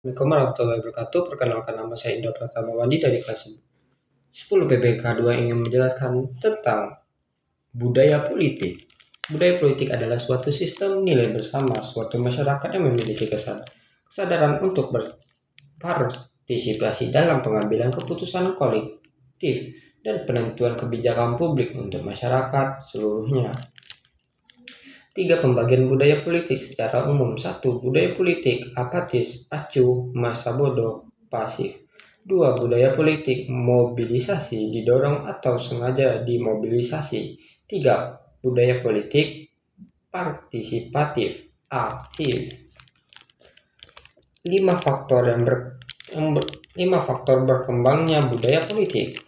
Assalamualaikum warahmatullahi wabarakatuh. Perkenalkan, nama saya Indra Pratama Wandi dari kelas 10 PPK 2 ingin menjelaskan tentang budaya politik. Budaya politik adalah suatu sistem nilai bersama suatu masyarakat yang memiliki kesadaran untuk berpartisipasi dalam pengambilan keputusan kolektif dan penentuan kebijakan publik untuk masyarakat seluruhnya. 3. Pembagian budaya politik secara umum. 1. Budaya politik apatis, acuh, masa bodoh, pasif. 2. Budaya politik mobilisasi, didorong atau sengaja dimobilisasi. 3. Budaya politik partisipatif, aktif. 5 faktor berkembangnya budaya politik.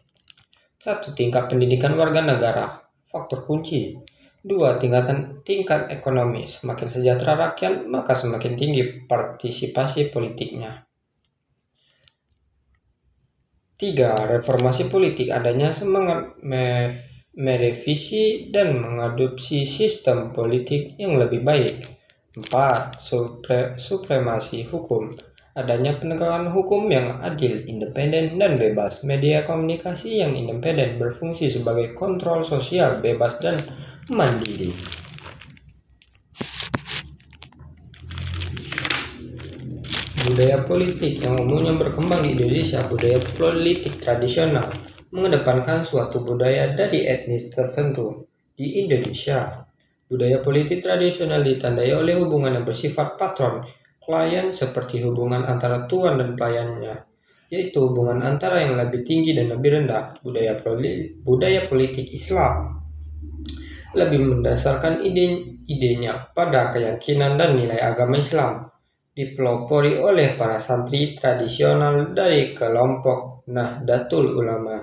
1. Tingkat pendidikan warga negara, faktor kunci. 2. Tingkat ekonomi. Semakin sejahtera rakyat, maka semakin tinggi partisipasi politiknya. 3. Reformasi politik, adanya semangat merevisi dan mengadopsi sistem politik yang lebih baik. 4. Supremasi hukum, adanya penegakan hukum yang adil, independen, dan bebas. Media komunikasi yang independen berfungsi sebagai kontrol sosial, bebas, dan mandiri. Budaya politik yang umumnya berkembang di Indonesia. Budaya politik tradisional mengedepankan suatu budaya dari etnis tertentu di Indonesia. Budaya politik tradisional ditandai oleh hubungan yang bersifat patron-klien seperti hubungan antara tuan dan pelayannya, yaitu hubungan antara yang lebih tinggi dan lebih rendah. Budaya politik Islam lebih mendasarkan idenya pada keyakinan dan nilai agama Islam, dipelopori oleh para santri tradisional dari kelompok Nahdlatul Ulama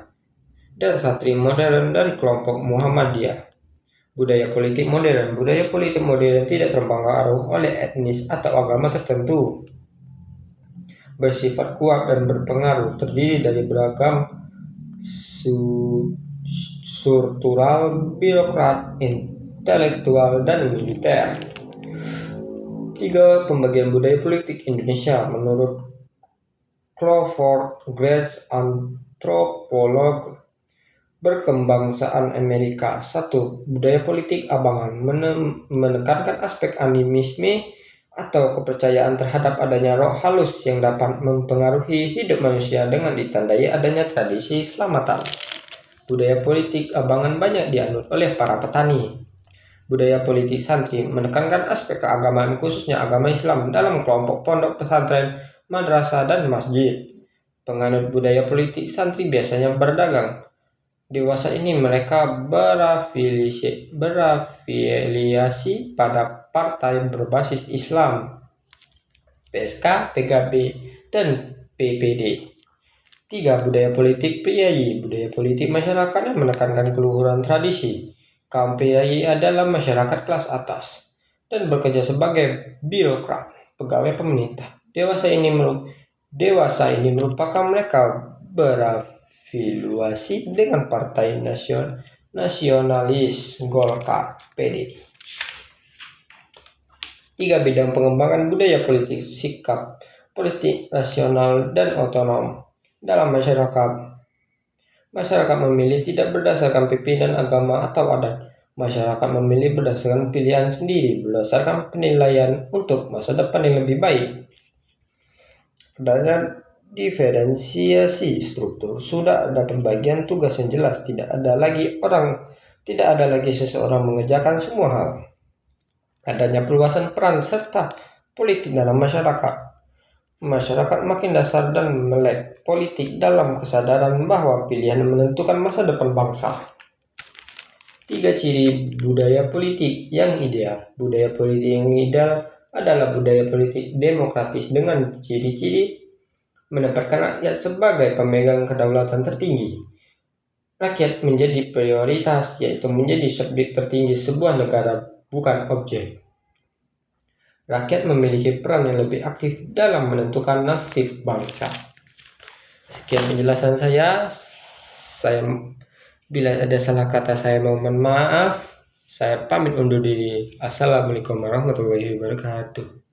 dan santri modern dari kelompok Muhammadiyah. Budaya politik modern. Budaya politik modern tidak terpengaruh oleh etnis atau agama tertentu. Bersifat kuat dan berpengaruh, terdiri dari beragam struktural, birokrat, intelektual, dan militer. 3. Pembagian budaya politik Indonesia. Menurut Crawford Grace, antropolog berkebangsaan Amerika. 1. Budaya politik abangan menekankan aspek animisme atau kepercayaan terhadap adanya roh halus yang dapat mempengaruhi hidup manusia dengan ditandai adanya tradisi selamatan. Budaya politik abangan banyak dianut oleh para petani. Budaya politik santri menekankan aspek keagamaan, khususnya agama Islam dalam kelompok pondok pesantren, madrasah, dan masjid. Penganut budaya politik santri biasanya berdagang. Dewasa ini mereka berafiliasi pada partai berbasis Islam, PSK, PKB, dan PPD. 3. Budaya politik priayi. Budaya politik masyarakat yang menekankan keluhuran tradisi. Kaum priayi adalah masyarakat kelas atas dan bekerja sebagai birokrat, pegawai pemerintah. Dewasa ini merupakan mereka berafiliasi dengan Partai Nasionalis Golkar, PD. 3. Bidang pengembangan budaya politik. Sikap politik rasional dan otonom dalam masyarakat. Masyarakat memilih tidak berdasarkan pimpinan agama atau adat. Masyarakat memilih berdasarkan pilihan sendiri, berdasarkan penilaian untuk masa depan yang lebih baik. Adanya diferensiasi struktur, sudah ada pembagian tugas yang jelas, tidak ada lagi seseorang mengerjakan semua hal. Adanya perluasan peran serta politik dalam masyarakat. Masyarakat makin dasar dan melek politik dalam kesadaran bahwa pilihan menentukan masa depan bangsa. 3. Ciri budaya politik yang ideal. Budaya politik yang ideal adalah budaya politik demokratis dengan ciri-ciri menempatkan rakyat sebagai pemegang kedaulatan tertinggi. Rakyat menjadi prioritas, yaitu menjadi subjek tertinggi sebuah negara, bukan objek. Rakyat memiliki peran yang lebih aktif dalam menentukan nasib bangsa. Sekian penjelasan saya. Bila ada salah kata saya mohon maaf. Saya pamit undur diri. Assalamualaikum warahmatullahi wabarakatuh.